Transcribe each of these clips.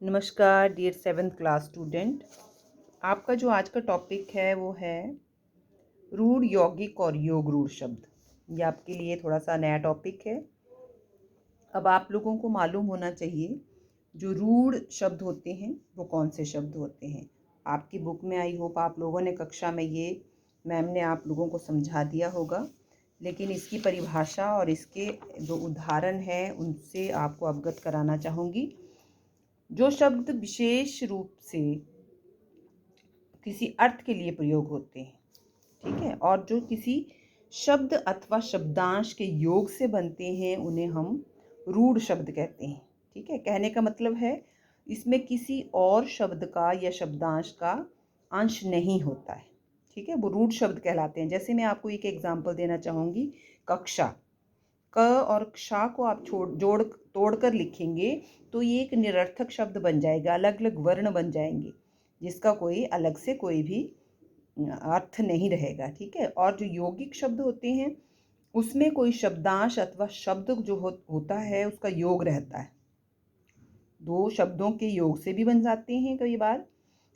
नमस्कार dear 7th class student. आपका जो आज का टॉपिक है वो है रूढ़ यौगिक और योग रूढ़ शब्द। ये आपके लिए थोड़ा सा नया टॉपिक है। अब आप लोगों को मालूम होना चाहिए जो रूढ़ शब्द होते हैं वो कौन से शब्द होते हैं। आपकी बुक में आई होप आप लोगों ने कक्षा में ये मैम ने आप लोगों को समझा दिया होगा, लेकिन इसकी परिभाषा और इसके जो उदाहरण हैं उनसे आपको अवगत कराना चाहूँगी। जो शब्द विशेष रूप से किसी अर्थ के लिए प्रयोग होते हैं, ठीक है, और जो किसी शब्द अथवा शब्दांश के योग से बनते हैं उन्हें हम रूढ़ शब्द कहते हैं। ठीक है, कहने का मतलब है इसमें किसी और शब्द का या शब्दांश का अंश नहीं होता है। ठीक है, वो रूढ़ शब्द कहलाते हैं। जैसे मैं आपको एक एग्जांपल देना चाहूँगी, कक्षा। क और क्षा को आप जोड़ तोड़ कर लिखेंगे तो ये एक निरर्थक शब्द बन जाएगा, अलग अलग वर्ण बन जाएंगे जिसका कोई अलग से कोई भी अर्थ नहीं रहेगा। ठीक है, और जो यौगिक शब्द होते हैं उसमें कोई शब्दांश अथवा शब्द जो होता है उसका योग रहता है। दो शब्दों के योग से भी बन जाते हैं कई बार,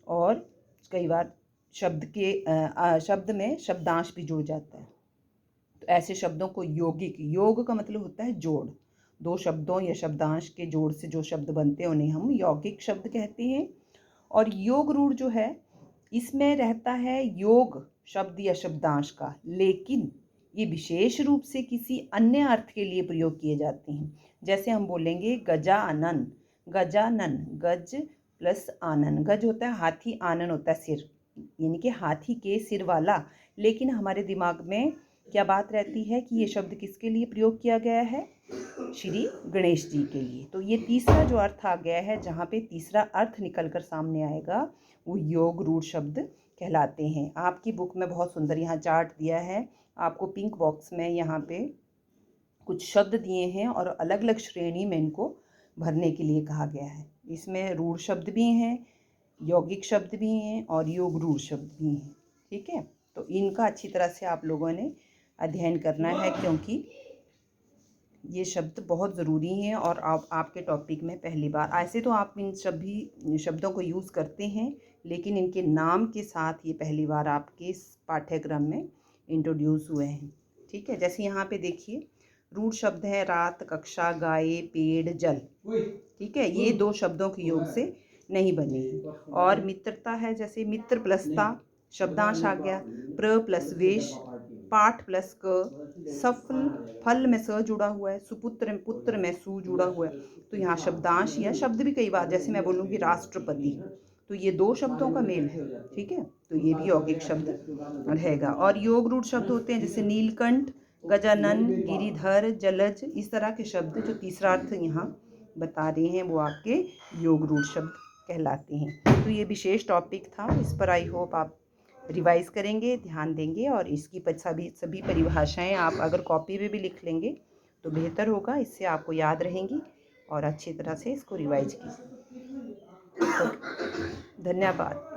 और कई बार शब्द में शब्दांश भी जुड़ जाता है। तो ऐसे शब्दों को यौगिक, योग का मतलब होता है जोड़, दो शब्दों या शब्दांश के जोड़ से जो शब्द बनते हैं उन्हें हम यौगिक शब्द कहते हैं। और योग रूढ़ जो है इसमें रहता है योग शब्द या शब्दांश का, लेकिन ये विशेष रूप से किसी अन्य अर्थ के लिए प्रयोग किए जाते हैं। जैसे हम बोलेंगे गजानन, गजानन, गज प्लस आनन। गज होता है हाथी, आनन होता है सिर, यानी कि हाथी के सिर वाला। लेकिन हमारे दिमाग में क्या बात रहती है कि ये शब्द किसके लिए प्रयोग किया गया है? श्री गणेश जी के लिए। तो ये तीसरा जो अर्थ आ गया है, जहाँ पे तीसरा अर्थ निकल कर सामने आएगा वो योग रूढ़ शब्द कहलाते हैं। आपकी बुक में बहुत सुंदर यहाँ चार्ट दिया है, आपको पिंक बॉक्स में यहाँ पे कुछ शब्द दिए हैं और अलग अलग श्रेणी में इनको भरने के लिए कहा गया है। इसमें रूढ़ शब्द भी हैं, यौगिक शब्द भी हैं और योग रूढ़ शब्द भी हैं। ठीक है, तो इनका अच्छी तरह से आप लोगों ने अध्ययन करना है, क्योंकि ये शब्द बहुत ज़रूरी हैं और आपके टॉपिक में पहली बार। ऐसे तो आप इन सभी शब्दों को यूज़ करते हैं, लेकिन इनके नाम के साथ ये पहली बार आपके इस पाठ्यक्रम में इंट्रोड्यूस हुए हैं। ठीक है, जैसे यहाँ पे देखिए रूढ़ शब्द है रात, कक्षा, गाय, पेड़, जल। ठीक है, ये दो शब्दों के योग से नहीं बने हैं। और मित्रता है, जैसे मित्र प्लस ता शब्दांश आ गया, प्र प्लस वेश, पाठ प्लस क, सफल फल में स जुड़ा हुआ है, सुपुत्र पुत्र में सु जुड़ा हुआ है। तो यहाँ शब्दांश या शब्द भी कई बार, जैसे मैं बोलूँगी राष्ट्रपति, तो ये दो शब्दों का मेल है। ठीक है, तो ये भी यौगिक शब्द रहेगा। और योग रूढ़ शब्द होते हैं जैसे नीलकंठ, गजानन, गिरिधर, जलज, इस तरह के शब्द जो तीसरा अर्थ यहाँ बता रहे हैं वो आपके योग रूढ़ शब्द कहलाते हैं। तो ये विशेष टॉपिक था, इस पर आई होप आप रिवाइज करेंगे, ध्यान देंगे, और इसकी सभी परिभाषाएं आप अगर कॉपी में भी लिख लेंगे तो बेहतर होगा, इससे आपको याद रहेंगी और अच्छी तरह से इसको रिवाइज कीजिए। तो धन्यवाद।